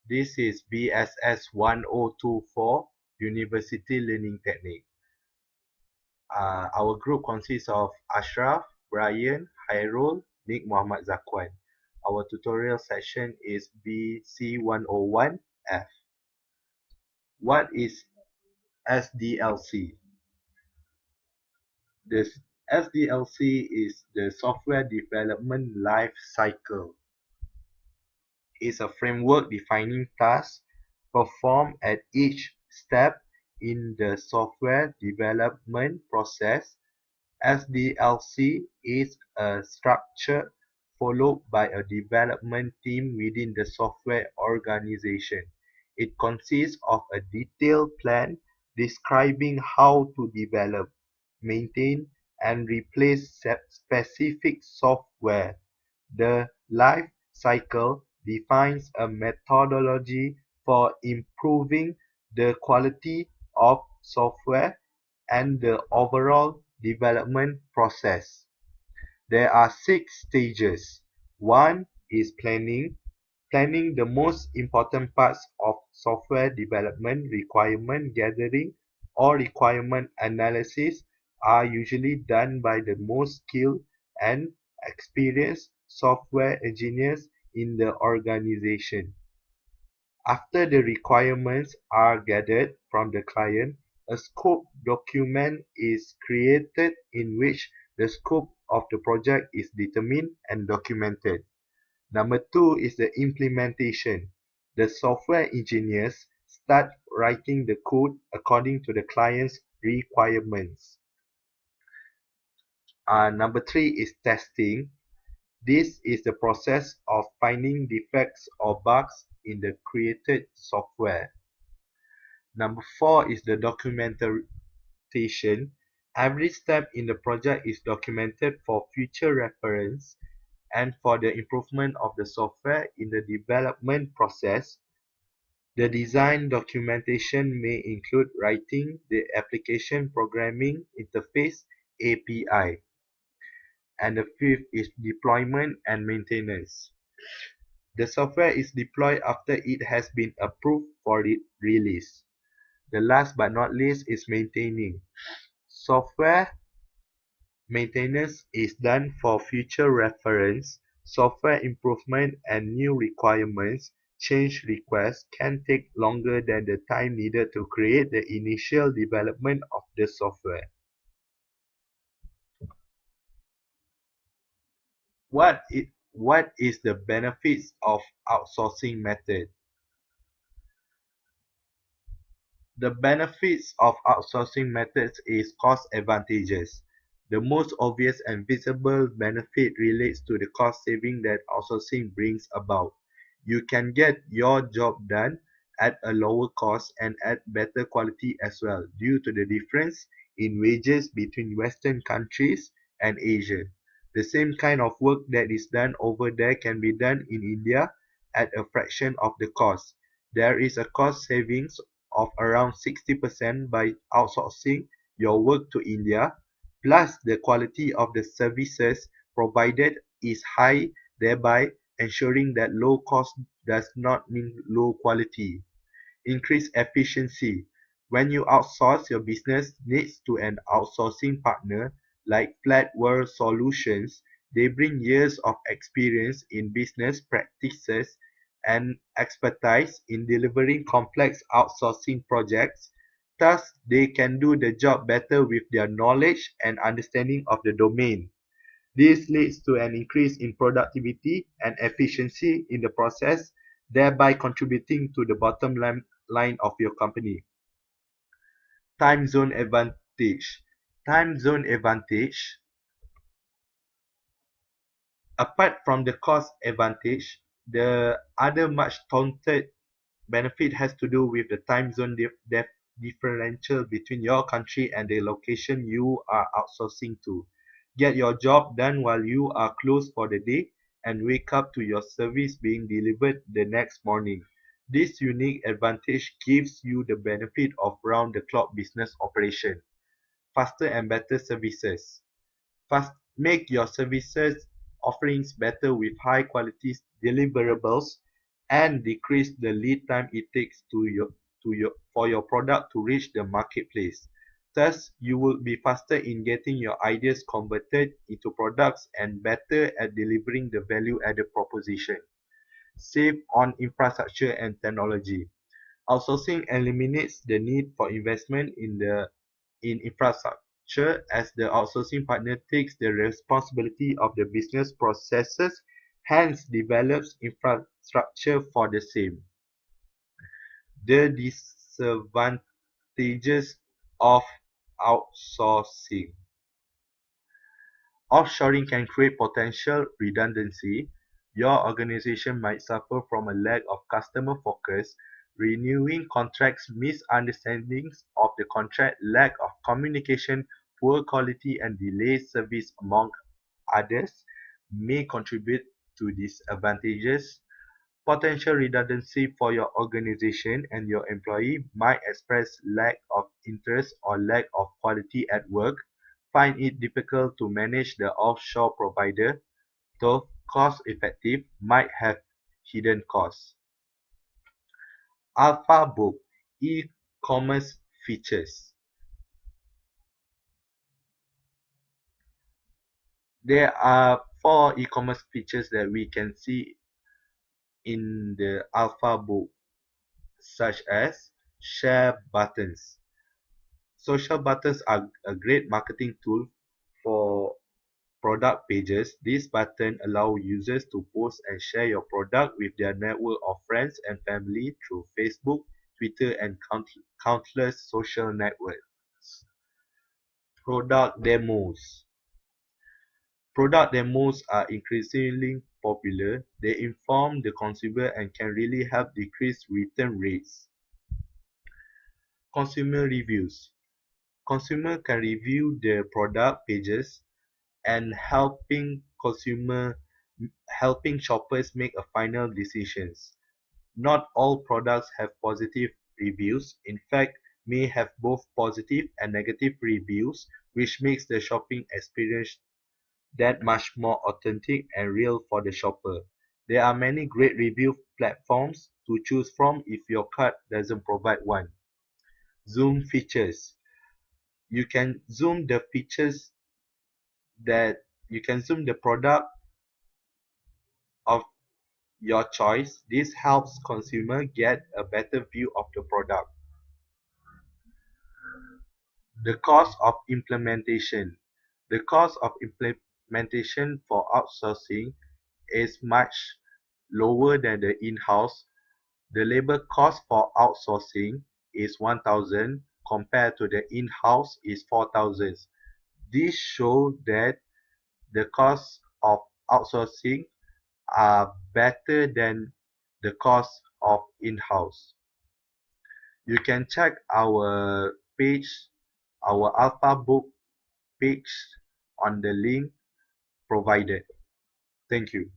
This is BSS 1024 University Learning Technique. Our group consists of Ashraf, Brian, Hairul, Nick Muhammad Zakwan. Our tutorial session is BC101F. What is SDLC? The SDLC is the Software Development Life Cycle. It's a framework defining tasks performed at each step in the software development process. SDLC is a structure followed by a development team within the software organization. It consists of a detailed plan describing how to develop, maintain, and replace specific software. The life cycle defines a methodology for improving the quality of software and the overall development process. There are 6 stages. One is planning. Planning the most important parts of software development, requirement gathering, or requirement analysis are usually done by the most skilled and experienced software engineers in the organization. After the requirements are gathered from the client, a scope document is created in which the scope of the project is determined and documented. Number 2 is the implementation. The software engineers start writing the code according to the client's requirements. Number 3 is testing. This is the process of finding defects or bugs in the created software. Number 4 is the documentation. Every step in the project is documented for future reference and for the improvement of the software in the development process. The design documentation may include writing the application programming interface API. And the 5th is deployment and maintenance. The software is deployed after it has been approved for release. The last but not least is maintaining. Software maintenance is done for future reference. Software improvement and new requirements change requests can take longer than the time needed to create the initial development of the software. What is the benefits of outsourcing method? The benefits of outsourcing methods is cost advantages. The most obvious and visible benefit relates to the cost saving that outsourcing brings about. You can get your job done at a lower cost and at better quality as well, due to the difference in wages between Western countries and Asia. The same kind of work that is done over there can be done in India at a fraction of the cost. There is a cost savings of around 60% by outsourcing your work to India, plus the quality of the services provided is high, thereby ensuring that low cost does not mean low quality. Increase efficiency. When you outsource your business needs to an outsourcing partner like Flat World Solutions, they bring years of experience in business practices and expertise in delivering complex outsourcing projects. Thus, they can do the job better with their knowledge and understanding of the domain. This leads to an increase in productivity and efficiency in the process, thereby contributing to the bottom line of your company. Time zone advantage. Time zone advantage. Apart from the cost advantage, the other much touted benefit has to do with the time zone differential between your country and the location you are outsourcing to. Get your job done while you are closed for the day and wake up to your service being delivered the next morning. This unique advantage gives you the benefit of round-the-clock business operation. Faster and better services. Make your services offerings better with high quality deliverables and decrease the lead time it takes for your product to reach the marketplace. Thus, you will be faster in getting your ideas converted into products and better at delivering the value-added proposition. Save on infrastructure and technology. Outsourcing eliminates the need for investment in infrastructure as the outsourcing partner takes the responsibility of the business processes, hence develops infrastructure for the same. The disadvantages of outsourcing. Offshoring can create potential redundancy. Your organization might suffer from a lack of customer focus, renewing contracts, misunderstandings of the contract, lack of communication, poor quality and delayed service among others may contribute to these advantages. Potential redundancy for your organization and your employee might express lack of interest or lack of quality at work, find it difficult to manage the offshore provider, though cost-effective, might have hidden costs. Alpha Book e-commerce features. There are 4 e-commerce features that we can see in the Alpha Book, such as share buttons. Social buttons are a great marketing tool for product pages. These buttons allow users to post and share your product with their network of friends and family through Facebook, Twitter, and countless social networks. Product demos. Product demos are increasingly popular. They inform the consumer and can really help decrease return rates. Consumer reviews. Consumer can review the product pages and helping shoppers make a final decisions. Not all products have positive reviews. In fact, may have both positive and negative reviews, which makes the shopping experience that much more authentic and real for the shopper. There are many great review platforms to choose from if your card doesn't provide one. Zoom features. You can zoom the features that you can zoom the product of your choice. This helps consumer get a better view of the product. The cost of implementation. The cost of implementation for outsourcing is much lower than the in-house. The labor cost for outsourcing is 1,000 compared to the in-house is 4,000. This shows that the cost of outsourcing are better than the cost of in-house. You can check our page, our Alpha Book page on the link provided. Thank you.